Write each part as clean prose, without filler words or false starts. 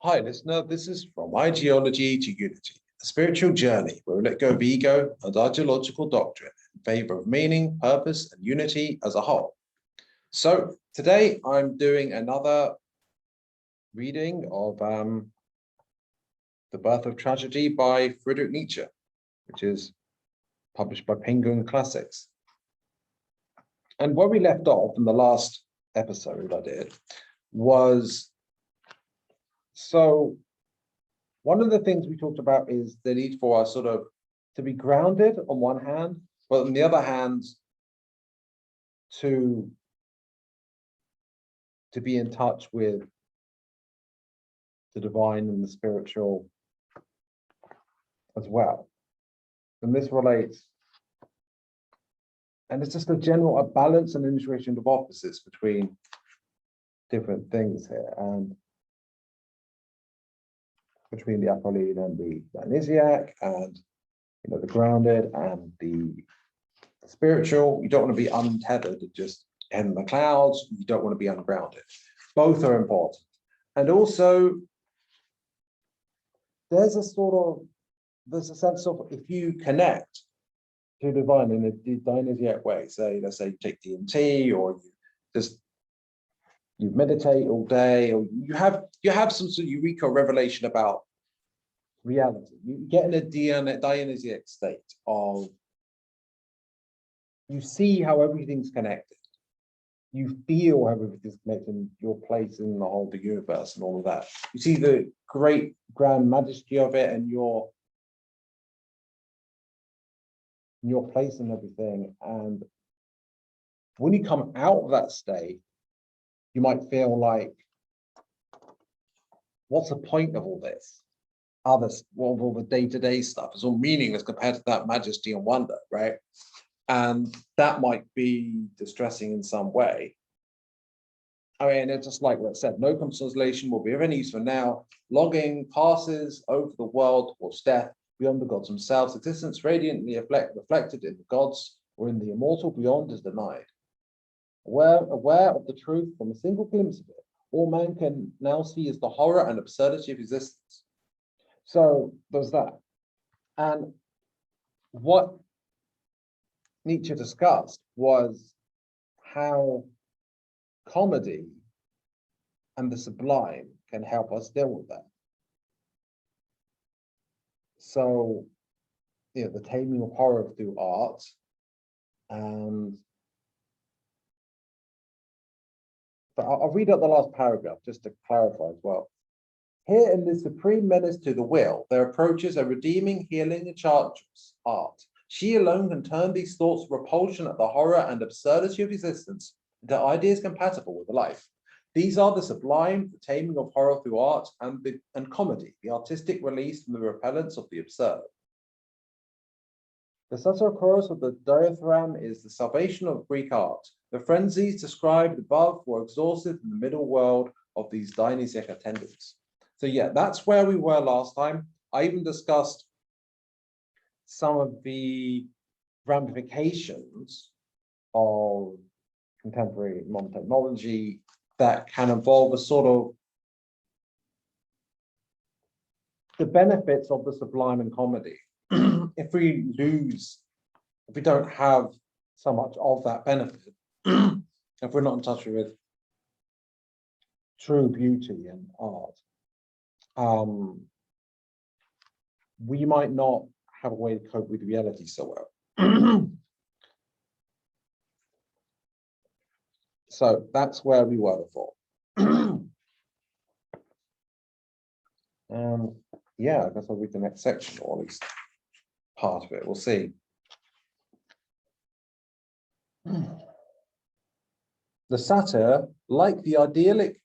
Hi, listener. This is From Ideology to Unity, a spiritual journey where we let go of ego and ideological doctrine in favor of meaning, purpose, and unity as a whole. So today I'm doing another reading of The Birth of Tragedy by Friedrich Nietzsche, which is published by Penguin Classics. And where we left off in the last episode I did was, so one of the things we talked about is the need for us sort of to be grounded on one hand, but on the other hand, to be in touch with the divine and the spiritual as well. And this relates, and it's just a balance and integration of opposites between different things here, and between the Appoline and the Dionysiac, and the grounded and the spiritual. You don't want to be untethered, just in the clouds. You don't want to be ungrounded. Both are important. And also, there's a sense of, if you connect to divine in a Dionysiac way, let's say you take DMT, or you meditate all day, or you have some sort of eureka revelation about reality. You get in a Dionysiac state of, you see how everything's connected. You feel how everything's connected, and your place in the whole of the universe and all of that. You see the great grand majesty of it, and your place in everything. And when you come out of that state, you might feel like, what's the point of all this? All the day-to-day stuff is all meaningless compared to that majesty and wonder, right? And that might be distressing in some way. I mean, it's just like what I said, no consolation will be of any use for now. Longing passes over the world towards death, beyond the gods themselves. Existence radiantly reflected in the gods or in the immortal beyond is denied. Aware of the truth from a single glimpse of it, all man can now see is the horror and absurdity of existence. So there's that. And what Nietzsche discussed was how comedy and the sublime can help us deal with that. So, the taming of horror through art, but I'll read out the last paragraph just to clarify as well. Here in this supreme menace to the will, there approaches a redeeming, healing, enchantress art. She alone can turn these thoughts of repulsion at the horror and absurdity of existence into ideas compatible with life. These are the sublime, the taming of horror through art, and comedy, the artistic release from the repellence of the absurd. The satyr chorus of the diathram is the salvation of Greek art. The frenzies described above were exhausted in the middle world of these Dionysiac attendants. So yeah, that's where we were last time. I even discussed some of the ramifications of contemporary modern technology that can involve a sort of the benefits of the sublime and comedy. If we don't have so much of that benefit, if we're not in touch with true beauty and art, we might not have a way to cope with reality so well. So that's where we were before. Yeah, I guess I'll read the next section, or at least part of it. We'll see. The satyr, like the idyllic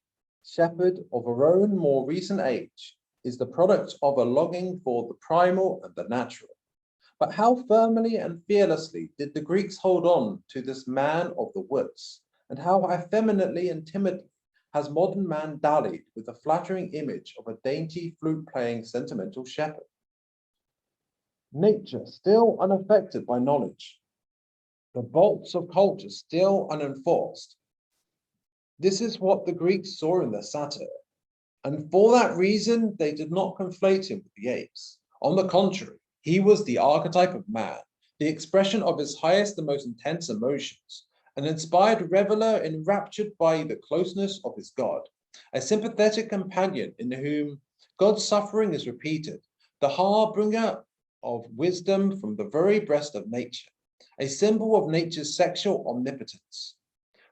shepherd of our own more recent age, is the product of a longing for the primal and the natural. But how firmly and fearlessly did the Greeks hold on to this man of the woods, and how effeminately and timidly has modern man dallied with the flattering image of a dainty flute-playing sentimental shepherd. Nature still unaffected by knowledge, the bolts of culture still unenforced. This is what the Greeks saw in the satyr, And for that reason, they did not conflate him with the apes. On the contrary, he was the archetype of man, the expression of his highest and most intense emotions, an inspired reveler enraptured by the closeness of his God, a sympathetic companion in whom God's suffering is repeated, the harbinger of wisdom from the very breast of nature, a symbol of nature's sexual omnipotence,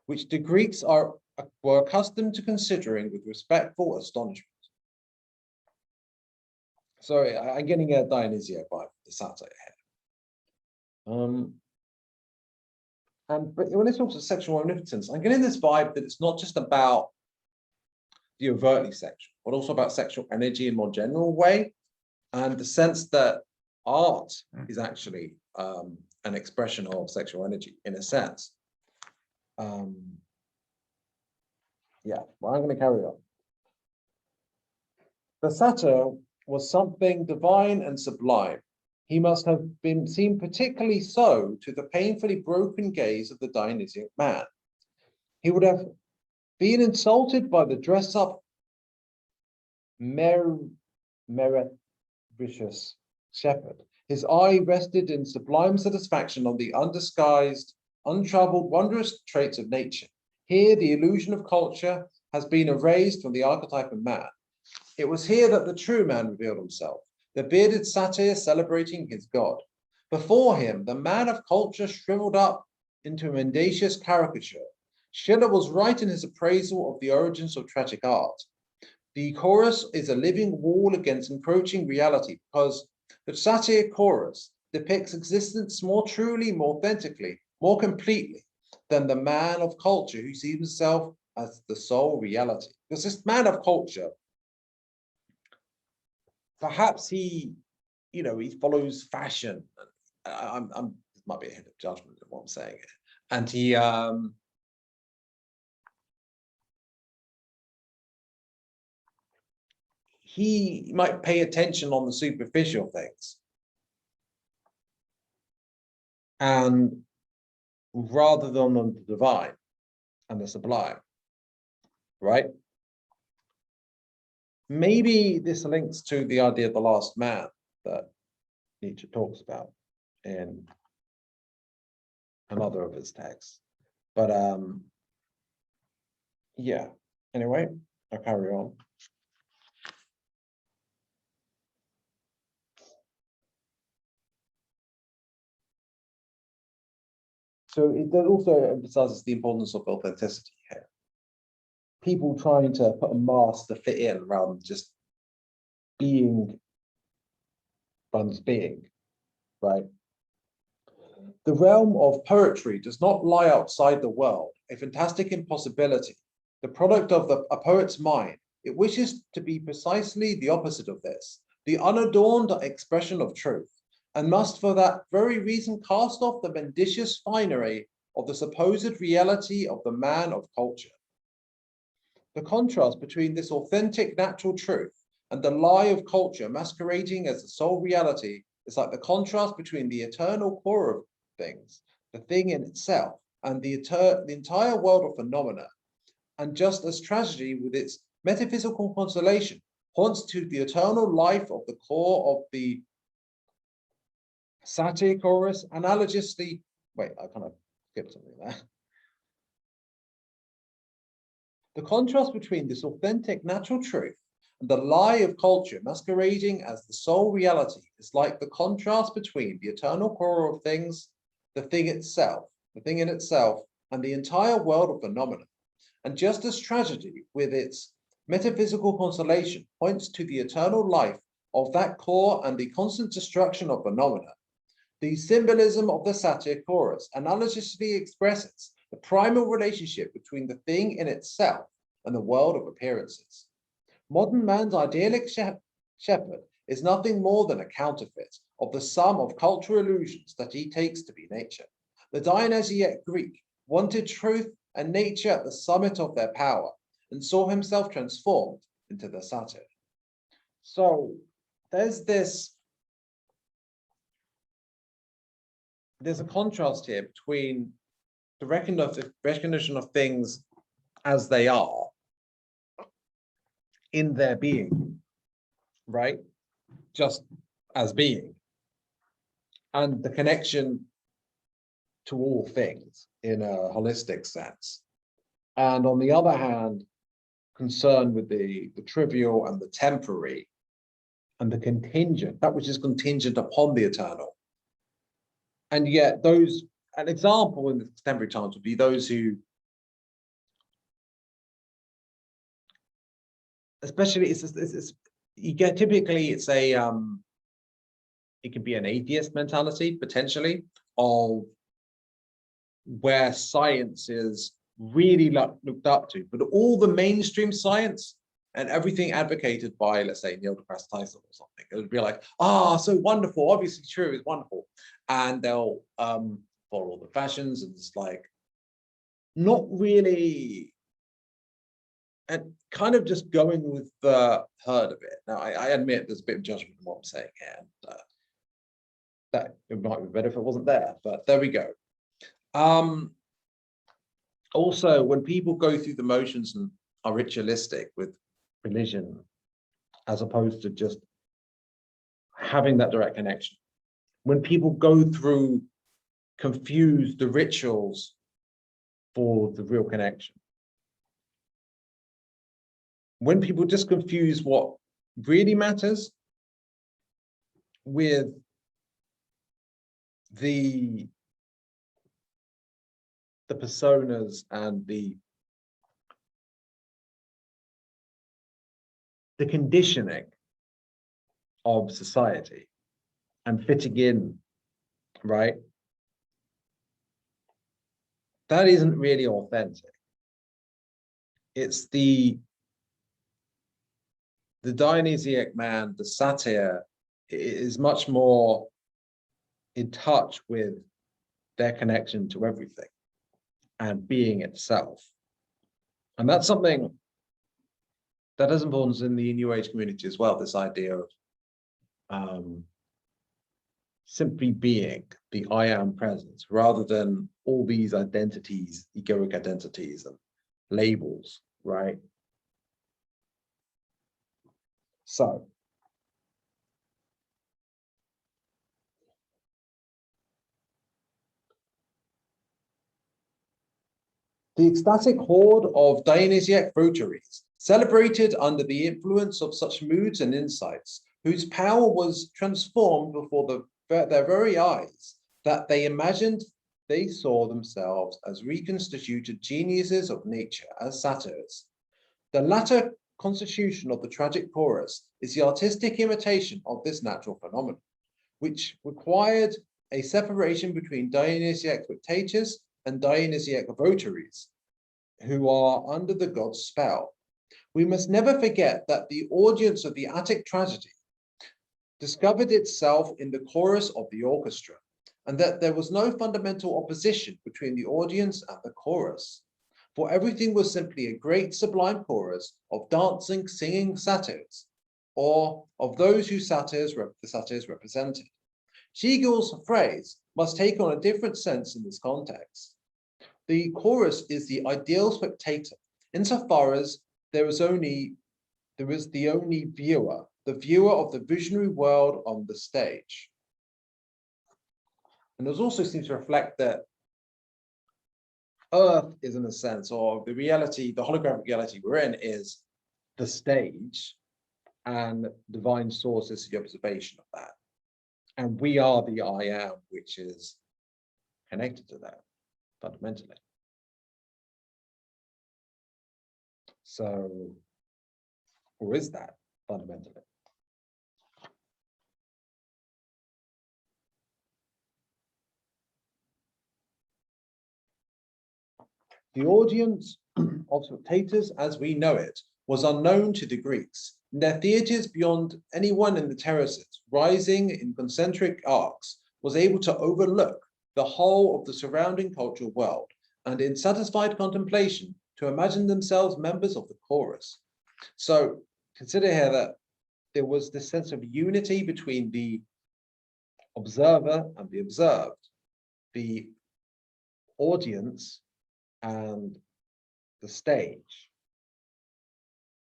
which the Greeks were accustomed to considering with respectful astonishment. Sorry, I'm getting a Dionysiac vibe, the satire here. But when it talks of sexual omnipotence, I'm getting this vibe that it's not just about the overtly sexual, but also about sexual energy in a more general way, and the sense that art is actually an expression of sexual energy in a sense. Yeah, well, I'm going to carry on. The satyr was something divine and sublime. He must have been seen particularly so to the painfully broken gaze of the Dionysiac man. He would have been insulted by the dress-up meretricious shepherd. His eye rested in sublime satisfaction on the undisguised, untroubled, wondrous traits of nature. Here, the illusion of culture has been erased from the archetype of man. It was here that the true man revealed himself, the bearded satyr celebrating his God. Before him, the man of culture shriveled up into a mendacious caricature. Schiller was right in his appraisal of the origins of tragic art. The chorus is a living wall against encroaching reality because the satyr chorus depicts existence more truly, more authentically, more completely than the man of culture who sees himself as the sole reality. Because this man of culture, perhaps he follows fashion. This might be a hint of judgment in what I'm saying here. And he might pay attention on the superficial things, and rather than on the divine and the sublime, right? Maybe this links to the idea of the last man that Nietzsche talks about in another of his texts. But yeah, anyway, I'll carry on. So it also emphasizes the importance of authenticity here. People trying to put a mask to fit in rather than just being one's being, right? The realm of poetry does not lie outside the world, a fantastic impossibility, the product of a poet's mind. It wishes to be precisely the opposite of this, the unadorned expression of truth, and must for that very reason cast off the mendacious finery of the supposed reality of the man of culture. The contrast between this authentic natural truth and the lie of culture masquerading as the sole reality is like the contrast between the eternal core of things, the thing in itself, and the entire world of phenomena. And just as tragedy with its metaphysical consolation points to the eternal life of the core of the satyr chorus, analogously, wait, I kind of skipped something there. The contrast between this authentic natural truth and the lie of culture masquerading as the sole reality is like the contrast between the eternal core of things, the thing itself, the thing in itself, and the entire world of phenomena. And just as tragedy, with its metaphysical consolation, points to the eternal life of that core and the constant destruction of phenomena, the symbolism of the satyr chorus analogously expresses the primal relationship between the thing in itself and the world of appearances. Modern man's idyllic shepherd is nothing more than a counterfeit of the sum of cultural illusions that he takes to be nature. The Dionysiac Greek wanted truth and nature at the summit of their power and saw himself transformed into the satyr. So there's a contrast here between the recognition of things as they are in their being, right? Just as being. And the connection to all things in a holistic sense. And on the other hand, concern with the trivial and the temporary and the contingent, that which is contingent upon the eternal. And yet those, an example in the contemporary times would be those who, especially it's you get typically it's a it can be an atheist mentality potentially of where science is really looked up to, but all the mainstream science and everything advocated by, let's say, Neil deGrasse Tyson or something, it would be like, ah, so wonderful, obviously true, it's wonderful, and they'll follow the fashions, and it's like not really, and kind of just going with the herd of it. Now, I admit there's a bit of judgment in what I'm saying here, and that it might be better if it wasn't there, but there we go. Also, when people go through the motions and are ritualistic with religion, as opposed to just having that direct connection, when people go through, confuse the rituals for the real connection, when people just confuse what really matters with the personas and the conditioning of society and fitting in, right? That isn't really authentic. It's the Dionysiac man, the satyr, is much more in touch with their connection to everything and being itself. And that's something that has importance in the New Age community as well, this idea of simply being, the I am presence, rather than all these identities, egoic identities and labels, right? So, the ecstatic horde of Dionysiac votaries, celebrated under the influence of such moods and insights, whose power was transformed before their very eyes, that they imagined they saw themselves as reconstituted geniuses of nature, as satyrs. The latter constitution of the tragic chorus is the artistic imitation of this natural phenomenon, which required a separation between Dionysiac spectators and Dionysiac votaries, who are under the god's spell. We must never forget that the audience of the Attic tragedy discovered itself in the chorus of the orchestra, and that there was no fundamental opposition between the audience and the chorus, for everything was simply a great sublime chorus of dancing, singing satyrs, or of those whose the satyrs represented. Schegel's phrase must take on a different sense in this context. The chorus is the ideal spectator, insofar as there is the only viewer, the viewer of the visionary world on the stage. And it also seems to reflect that Earth is, in a sense, or the reality, the holographic reality we're in is the stage, and divine source is the observation of that. And we are the I am, which is connected to that fundamentally. So, or is that fundamentally? The audience of spectators as we know it was unknown to the Greeks. In their theatres beyond anyone in the terraces, rising in concentric arcs, was able to overlook the whole of the surrounding cultural world, and in satisfied contemplation to imagine themselves members of the chorus. So consider here that there was this sense of unity between the observer and the observed, the audience and the stage.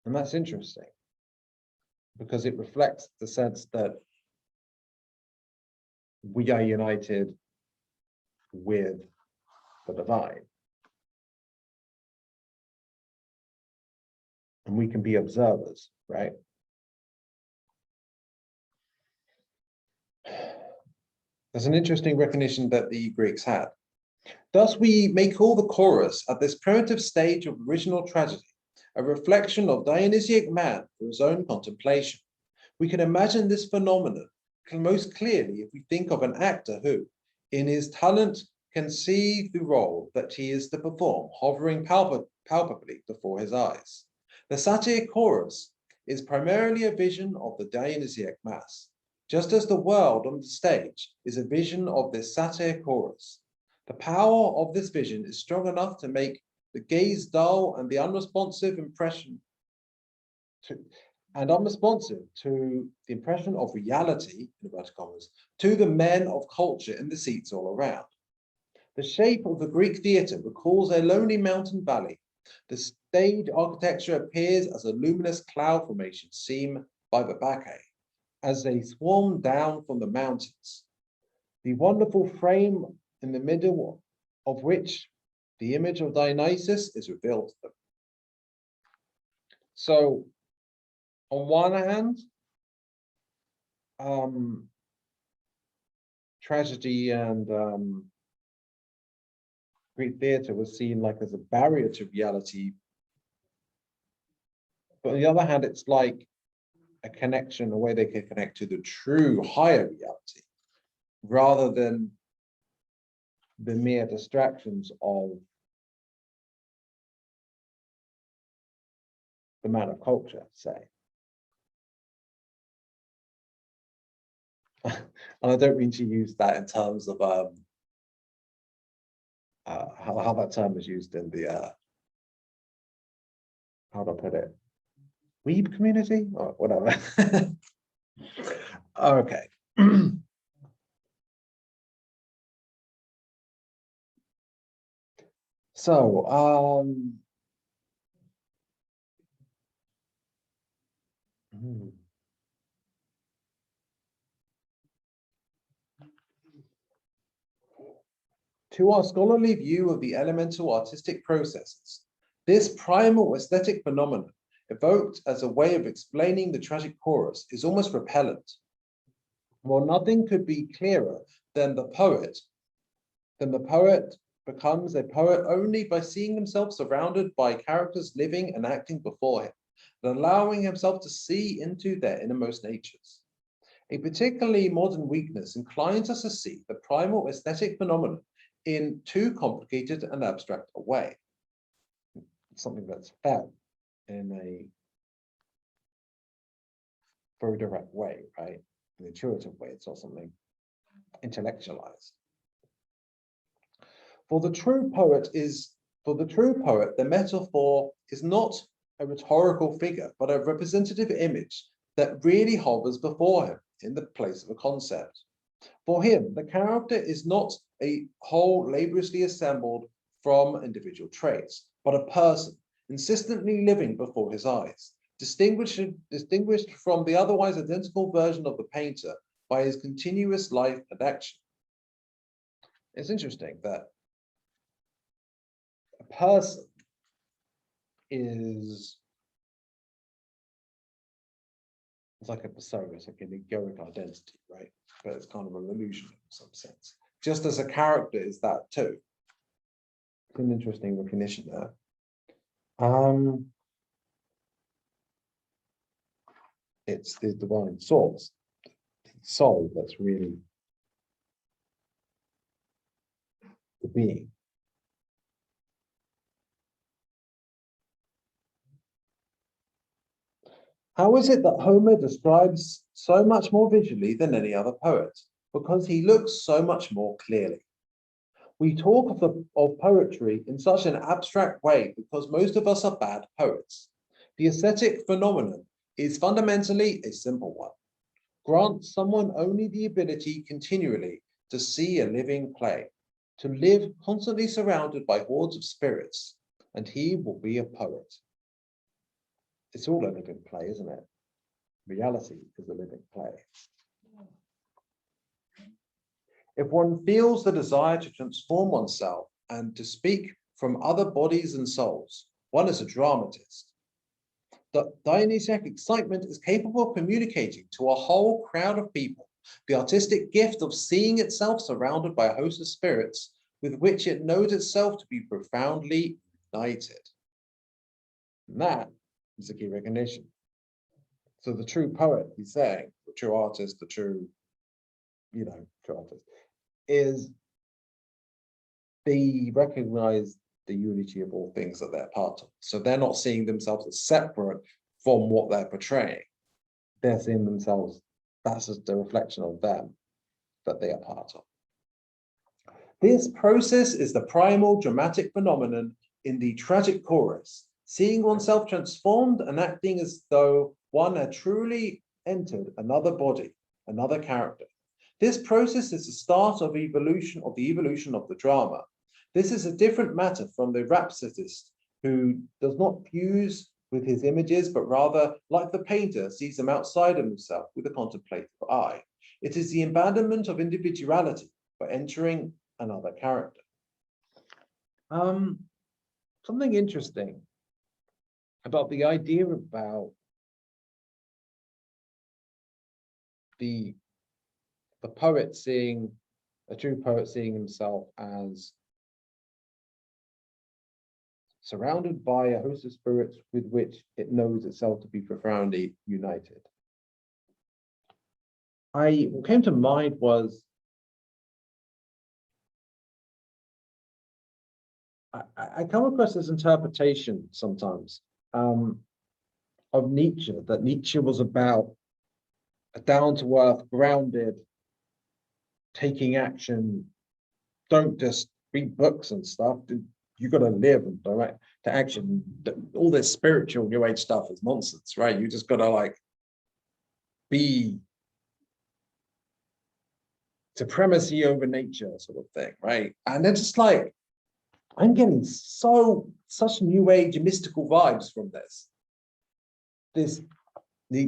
And that's interesting because it reflects the sense that we are united with the divine. And we can be observers, right? There's an interesting recognition that the Greeks had. Thus, we may call the chorus at this primitive stage of original tragedy a reflection of Dionysiac man for his own contemplation. We can imagine this phenomenon most clearly if we think of an actor who, in his talent, can see the role that he is to perform hovering palpably before his eyes. The satyr chorus is primarily a vision of the Dionysiac mass, just as the world on the stage is a vision of this satyr chorus. The power of this vision is strong enough to make the gaze dull and the unresponsive to the impression of reality, in inverted commas, to the men of culture in the seats all around. The shape of the Greek theatre recalls a lonely mountain valley. The stage architecture appears as a luminous cloud formation seen by the Bacchae as they swarm down from the mountains. The wonderful frame in the middle of which the image of Dionysus is revealed to them. So, on one hand, tragedy and Greek theatre was seen like as a barrier to reality. But on the other hand, it's like a connection, a way they can connect to the true higher reality, rather than the mere distractions of the man of culture, say. And I don't mean to use that in terms of how that term is used in the how do I put it? Weeb community or whatever. Okay. So to our scholarly view of the elemental artistic processes, this primal aesthetic phenomenon, evoked as a way of explaining the tragic chorus, is almost repellent. While nothing could be clearer than the poet becomes a poet only by seeing himself surrounded by characters living and acting before him, and allowing himself to see into their innermost natures. A particularly modern weakness inclines us to see the primal aesthetic phenomenon in too complicated and abstract a way. It's something that's felt in a very direct way, right? An intuitive way. It's not something intellectualized. For the true poet, the metaphor is not a rhetorical figure, but a representative image that really hovers before him in the place of a concept. For him, the character is not a whole laboriously assembled from individual traits, but a person insistently living before his eyes, distinguished from the otherwise identical version of the painter by his continuous life and action. It's interesting that a person is it's like a persona, it's like an egoic identity, right? But it's kind of an illusion in some sense. Just as a character is that too. It's an interesting recognition there. It's the divine source, the soul that's really the being. How is it that Homer describes so much more visually than any other poet? Because he looks so much more clearly. We talk of poetry in such an abstract way because most of us are bad poets. The aesthetic phenomenon is fundamentally a simple one. Grant someone only the ability continually to see a living play, to live constantly surrounded by hordes of spirits, and he will be a poet. It's all a living play, isn't it? Reality is a living play. If one feels the desire to transform oneself and to speak from other bodies and souls, one is a dramatist. The Dionysiac excitement is capable of communicating to a whole crowd of people the artistic gift of seeing itself surrounded by a host of spirits with which it knows itself to be profoundly united. And that is the key recognition. So the true poet, he's saying, the true artist, the true, true artist, is they recognize the unity of all things that they're part of. So they're not seeing themselves as separate from what they're portraying. They're seeing themselves, that's just a reflection of them that they are part of. This process is the primal dramatic phenomenon in the tragic chorus, seeing oneself transformed and acting as though one had truly entered another body, another character. This process is the start of the evolution of the drama. This is a different matter from the rhapsodist who does not fuse with his images, but rather, like the painter, sees them outside of himself with a contemplative eye. It is the abandonment of individuality for entering another character. Something interesting about the idea about the poet seeing, a true poet seeing himself as surrounded by a host of spirits with which it knows itself to be profoundly united. What came to mind was I come across this interpretation sometimes of Nietzsche, that Nietzsche was about a down-to-earth, grounded, taking action. Don't just read books and stuff. You got to live and direct to action. All this spiritual new age stuff is nonsense, right? You just got to be supremacy over nature sort of thing, right? And they're just I'm getting such new age mystical vibes from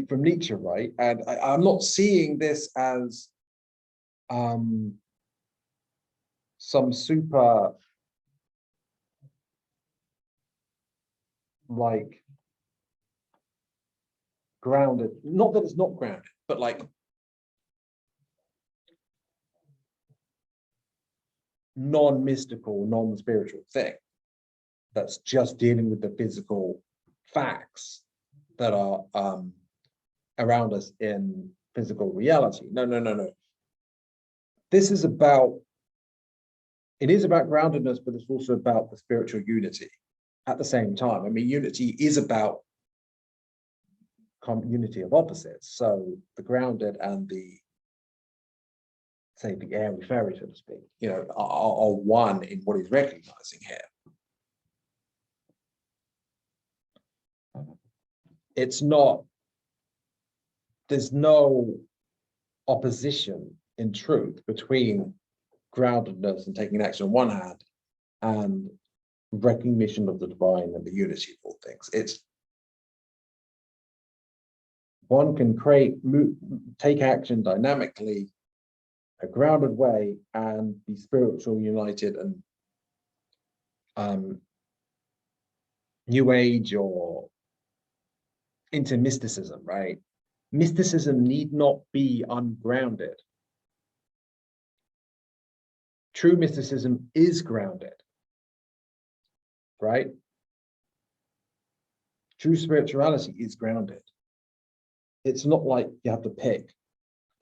from Nietzsche, right? And I'm not seeing this as some super grounded, not that it's not grounded, but non-mystical, non-spiritual thing that's just dealing with the physical facts that are around us in physical reality. No. This is about, it is about groundedness, but it's also about the spiritual unity at the same time. I mean, unity is about unity of opposites. So the grounded and the airy fairy, so to speak, are one in what he's recognizing here. It's not, there's no opposition in truth between groundedness and taking action on one hand and recognition of the divine and the unity of all things. It's one can take action dynamically, a grounded way, and be spiritual, united, and new age or into mysticism, right? Mysticism need not be ungrounded. True mysticism is grounded, right? True spirituality is grounded. It's not like you have to pick.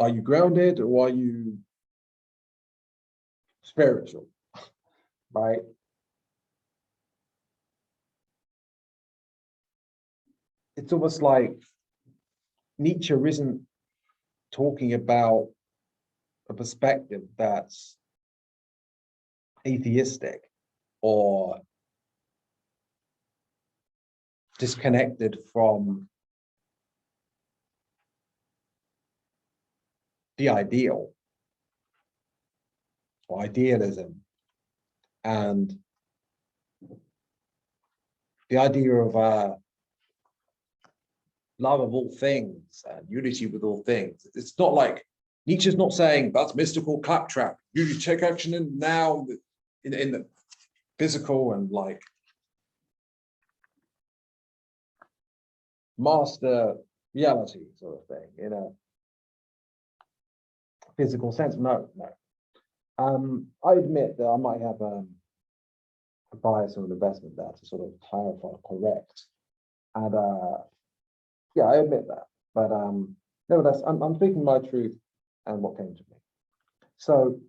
Are you grounded or are you spiritual, right? It's almost like Nietzsche isn't talking about a perspective that's atheistic or disconnected from the ideal or idealism and the idea of love of all things and unity with all things. It's not like Nietzsche's not saying that's mystical claptrap. You take action in now in the physical and like master reality sort of thing in a physical sense. No. I admit that I might have a bias or an investment there to sort of clarify, correct, and yeah, I admit that. But nevertheless, I'm speaking my truth and what came to me. So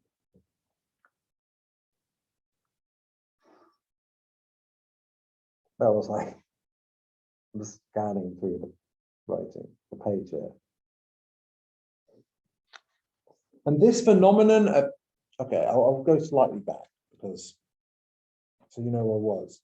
that was like I'm just scanning through the writing, the page here. And this phenomenon of, okay, I'll go slightly back because so you know where I was.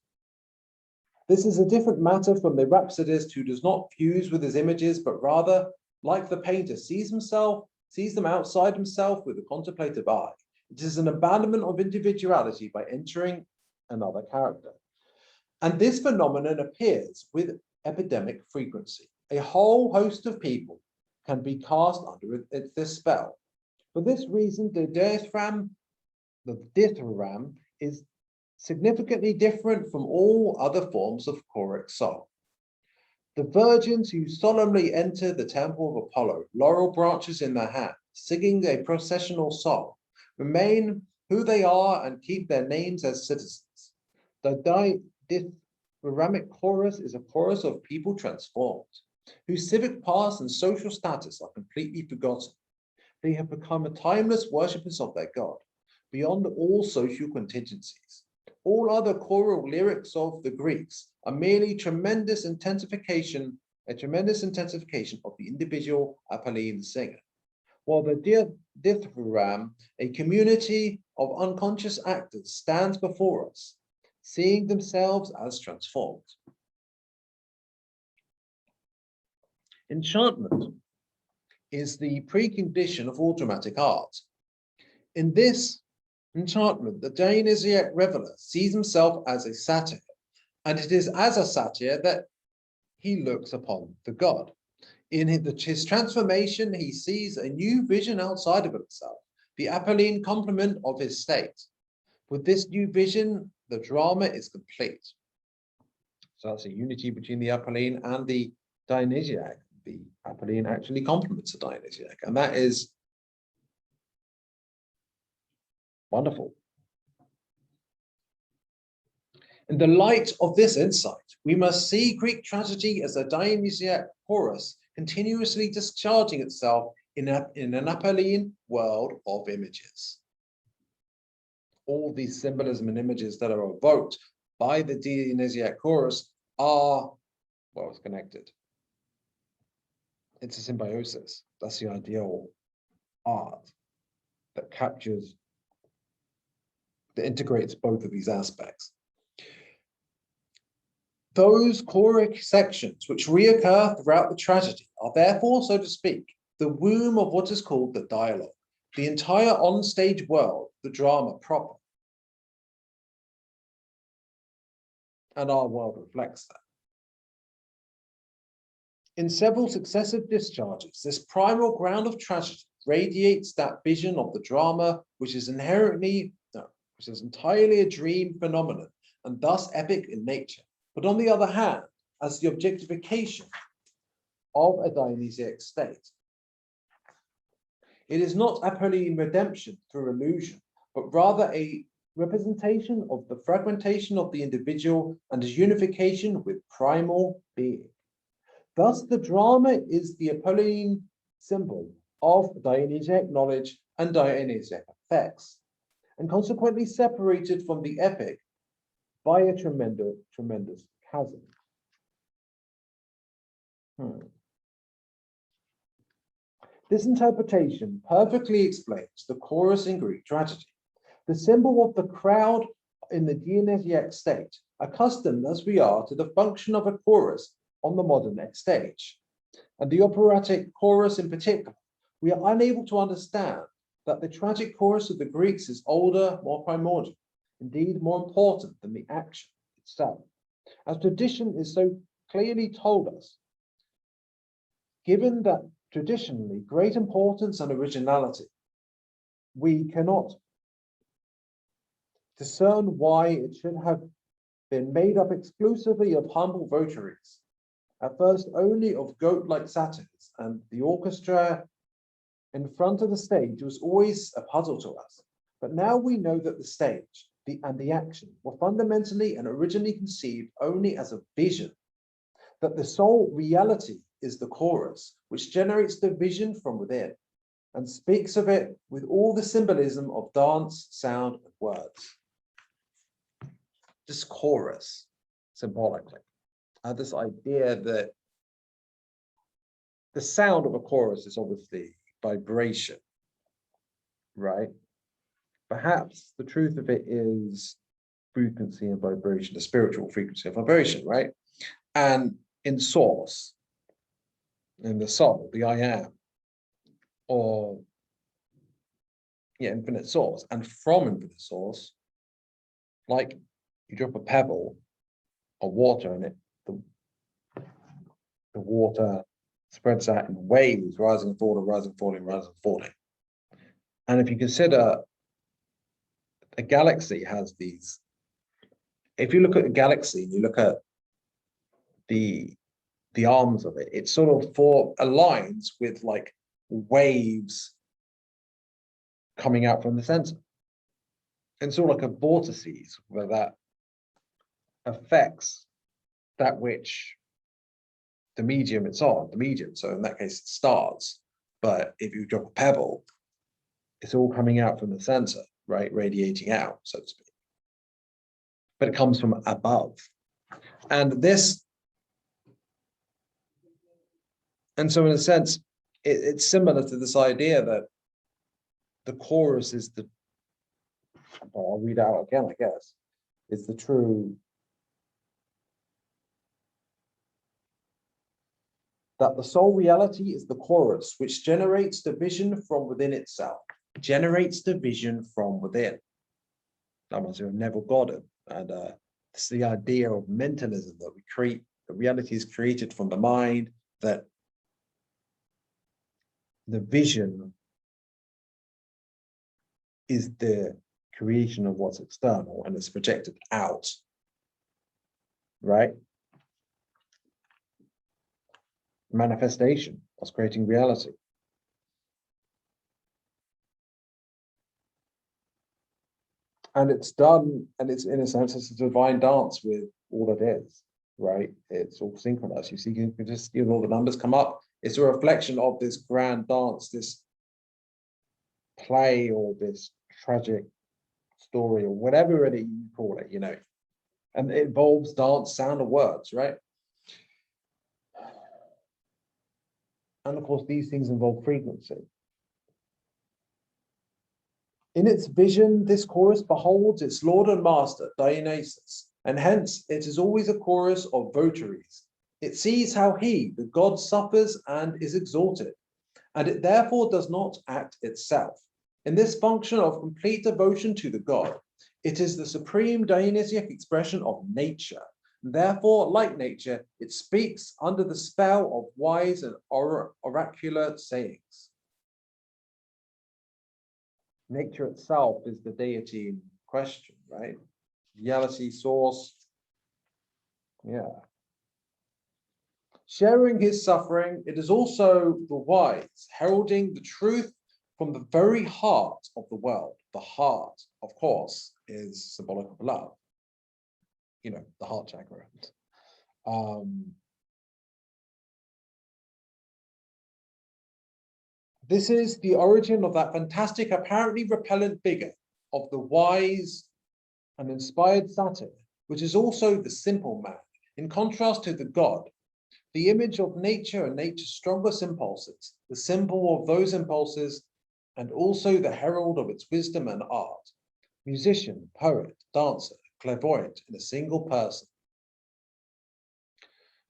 This is a different matter from the rhapsodist who does not fuse with his images, but rather, like the painter, sees them outside himself with a contemplative eye. It is an abandonment of individuality by entering another character. And this phenomenon appears with epidemic frequency. A whole host of people can be cast under this spell. For this reason, the dithyramb is significantly different from all other forms of choric song. The virgins who solemnly enter the temple of Apollo, laurel branches in their hand, singing a processional song, remain who they are and keep their names as citizens. The dithyrambic chorus is a chorus of people transformed, whose civic past and social status are completely forgotten. They have become a timeless worshippers of their God, beyond all social contingencies. All other choral lyrics of the Greeks are merely a tremendous intensification of the individual Appoline singer, while the dithyramb, a community of unconscious actors, stands before us, seeing themselves as transformed. Enchantment is the precondition of all dramatic art. In this enchantment, the Dionysiac reveler sees himself as a satyr, and it is as a satyr that he looks upon the god. In his transformation, he sees a new vision outside of himself, the Apolline complement of his state. With this new vision, the drama is complete. So that's a unity between the Apolline and the Dionysiac. The Apolline actually complements the Dionysiac, and that is wonderful. In the light of this insight, we must see Greek tragedy as a Dionysiac chorus continuously discharging itself in an Apolline world of images. All these symbolism and images that are evoked by the Dionysiac chorus are, well, it's connected. It's a symbiosis. That's the ideal art that captures, that integrates both of these aspects. Those choric sections which reoccur throughout the tragedy are therefore, so to speak, the womb of what is called the dialogue, the entire onstage world, the drama proper. And our world reflects that. In several successive discharges, this primal ground of tragedy radiates that vision of the drama, which is entirely a dream phenomenon, and thus epic in nature. But on the other hand, as the objectification of a Dionysiac state. It is not Apolline redemption through illusion, but rather a representation of the fragmentation of the individual and his unification with primal being. Thus, the drama is the Apolline symbol of Dionysiac knowledge and Dionysiac effects, and consequently separated from the epic by a tremendous chasm. This interpretation perfectly explains the chorus in Greek tragedy, the symbol of the crowd in the Dionysiac state, accustomed as we are to the function of a chorus on the modern stage. And the operatic chorus in particular, we are unable to understand that the tragic chorus of the Greeks is older, more primordial, indeed more important than the action itself. As tradition is so clearly told us, given that traditionally great importance and originality, we cannot discern why it should have been made up exclusively of humble votaries, at first only of goat-like satyrs, and the orchestra in front of the stage was always a puzzle to us. But now we know that the stage and the action were fundamentally and originally conceived only as a vision, that the sole reality is the chorus, which generates the vision from within and speaks of it with all the symbolism of dance, sound, and words. This chorus, symbolically, this idea that the sound of a chorus is obviously vibration, right? Perhaps the truth of it is frequency and vibration, the spiritual frequency of vibration, right? And in source, in the soul, the I am, or infinite source, and from infinite source, like you drop a pebble of water in it, the water spreads out in waves, rising and falling, rising, falling, rising, falling. And if you consider a galaxy has these, if you look at a galaxy and you look at the arms of it, it sort of aligns with like waves coming out from the center. And sort of like a vortices where that affects that which the medium it's on, the medium. So in that case, it starts. But if you drop a pebble, it's all coming out from the center, right? Radiating out, so to speak. But it comes from above. And so in a sense, it's similar to this idea that the chorus is I'll read out again, I guess, is the true, that the sole reality is the chorus, which generates the vision from within itself, generates the vision from within. That was Neville Goddard, and it's the idea of mentalism, that we create, the reality is created from the mind, that the vision is the creation of what's external and it's projected out, right? Manifestation, that's creating reality. And it's done, and it's in a sense, it's a divine dance with all that is, right? It's all synchronized. You can just, all the numbers come up. It's a reflection of this grand dance, this play, or this tragic story, or whatever it you call it, and it involves dance, sound, and words, right? And of course, these things involve frequency. In its vision, this chorus beholds its lord and master, Dionysus, and hence it is always a chorus of votaries. It sees how he, the god, suffers and is exalted, and it therefore does not act itself. In this function of complete devotion to the god, it is the supreme Dionysiac expression of nature. And therefore, like nature, it speaks under the spell of wise and oracular sayings. Nature itself is the deity in question, right? Reality, source. Yeah. Sharing his suffering, it is also the wise, heralding the truth from the very heart of the world. The heart, of course, is symbolic of love. The heart chakra. This is the origin of that fantastic, apparently repellent figure of the wise and inspired satyr, which is also the simple man, in contrast to the god, the image of nature and nature's strongest impulses, the symbol of those impulses, and also the herald of its wisdom and art. Musician, poet, dancer, clairvoyant in a single person.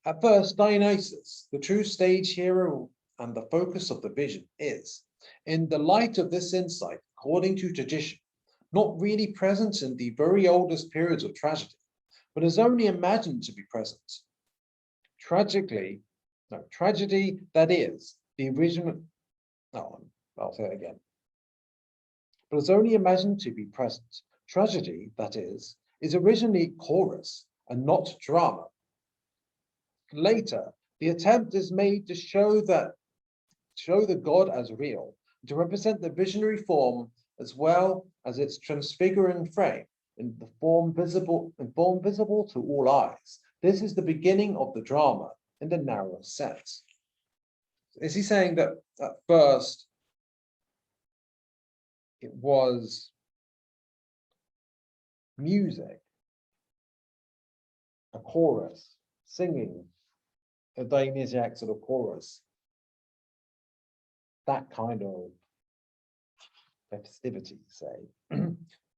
At first, Dionysus, the true stage hero and the focus of the vision, is, in the light of this insight, according to tradition, not really present in the very oldest periods of tragedy, but is only imagined to be present. Tragically, No, tragedy, that is, the original, no, I'll say it again. But is only imagined to be present. Tragedy, that is originally chorus and not drama. Later, the attempt is made to show the god as real, to represent the visionary form as well as its transfiguring frame in the form visible to all eyes. This is the beginning of the drama in the narrow sense. Is he saying that at first it was music, a chorus, singing, a Dionysiac sort of chorus, that kind of festivity, say,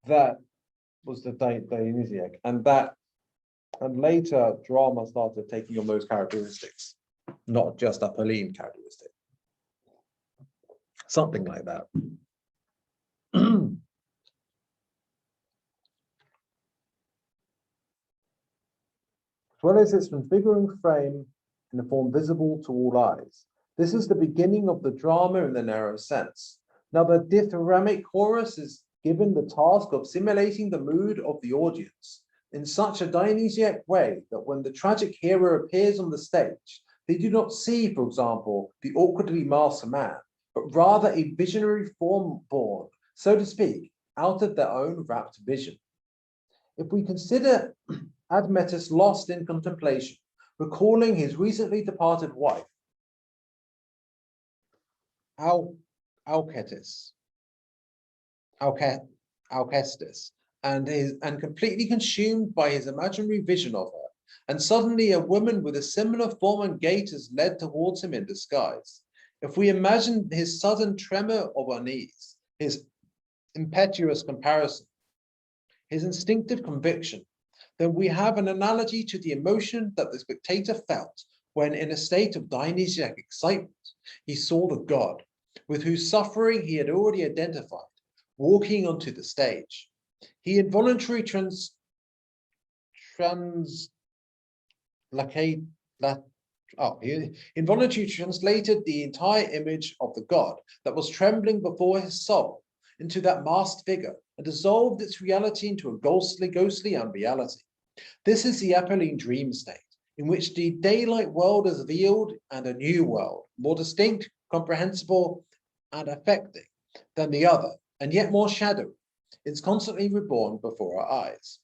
that was the Dionysiac, and later drama started taking on those characteristics, not just Appoline characteristic, something like that. As well as its transfiguring frame in a form visible to all eyes. This is the beginning of the drama in the narrow sense. Now, the dithyrambic chorus is given the task of simulating the mood of the audience in such a Dionysiac way that when the tragic hero appears on the stage, they do not see, for example, the awkwardly masked man, but rather a visionary form born, so to speak, out of their own rapt vision. If we consider Admetus lost in contemplation, recalling his recently departed wife, Alcestis, and completely consumed by his imaginary vision of her, and suddenly a woman with a similar form and gait is led towards him in disguise. If we imagine his sudden tremor of unease, his impetuous comparison, his instinctive conviction, then we have an analogy to the emotion that the spectator felt when, in a state of Dionysiac excitement, he saw the god, with whose suffering he had already identified, walking onto the stage. He involuntarily translated the entire image of the god that was trembling before his soul into that masked figure and dissolved its reality into a ghostly unreality. This is the Appoline dream state, in which the daylight world is revealed and a new world, more distinct, comprehensible, and affecting than the other, and yet more shadowy, is constantly reborn before our eyes.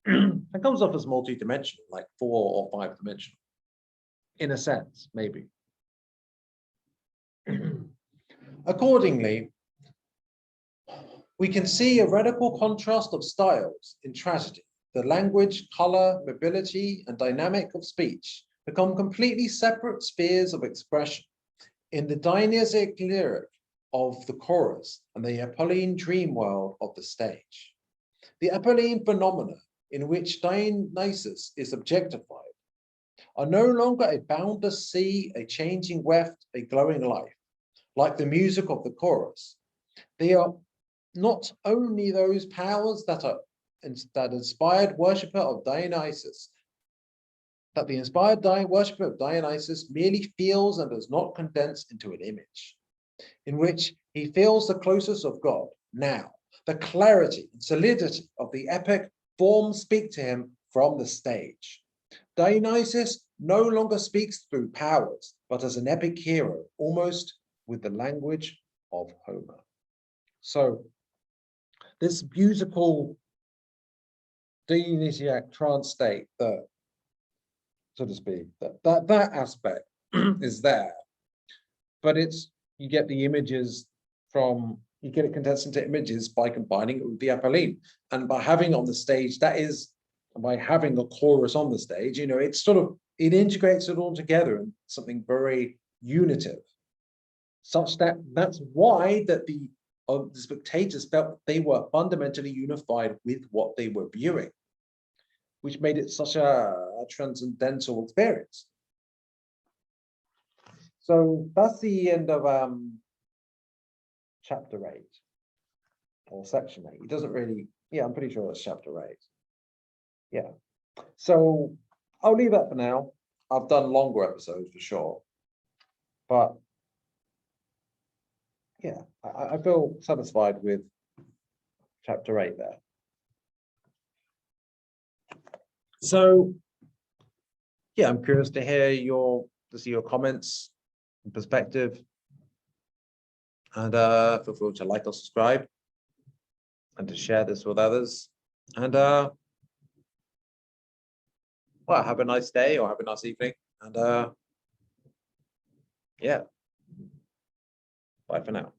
It comes off as multi-dimensional, like 4 or 5 dimensional, in a sense, maybe. Accordingly, we can see a radical contrast of styles in tragedy. The language, color, mobility, and dynamic of speech become completely separate spheres of expression in the Dionysiac lyric of the chorus and the Apolline dream world of the stage. The Apolline phenomena in which Dionysus is objectified are no longer a boundless sea, a changing weft, a glowing life, like the music of the chorus. They are not only those powers that inspired worshipper of Dionysus, that the inspired worshipper of Dionysus merely feels and does not condense into an image, in which he feels the closeness of God now. The clarity and solidity of the epic forms speak to him from the stage. Dionysus no longer speaks through powers, but as an epic hero, almost with the language of Homer. So this musical Dionysiac trance state, that, so to speak, that aspect is there, but you get the images you get it condensed into images by combining it with the Apolline, and by having on the stage, by having a chorus on the stage, it integrates it all together in something very unitive, such that's why the spectators felt they were fundamentally unified with what they were viewing, which made it such a transcendental experience. So that's the end of chapter 8 or section 8. It doesn't really, I'm pretty sure that's chapter 8. Yeah. So I'll leave that for now. I've done longer episodes for sure, but yeah, I feel satisfied with chapter 8 there. So yeah, I'm curious to hear see your comments and perspective. And feel free to like or subscribe and to share this with others. And well, have a nice day or have a nice evening. And yeah, bye for now.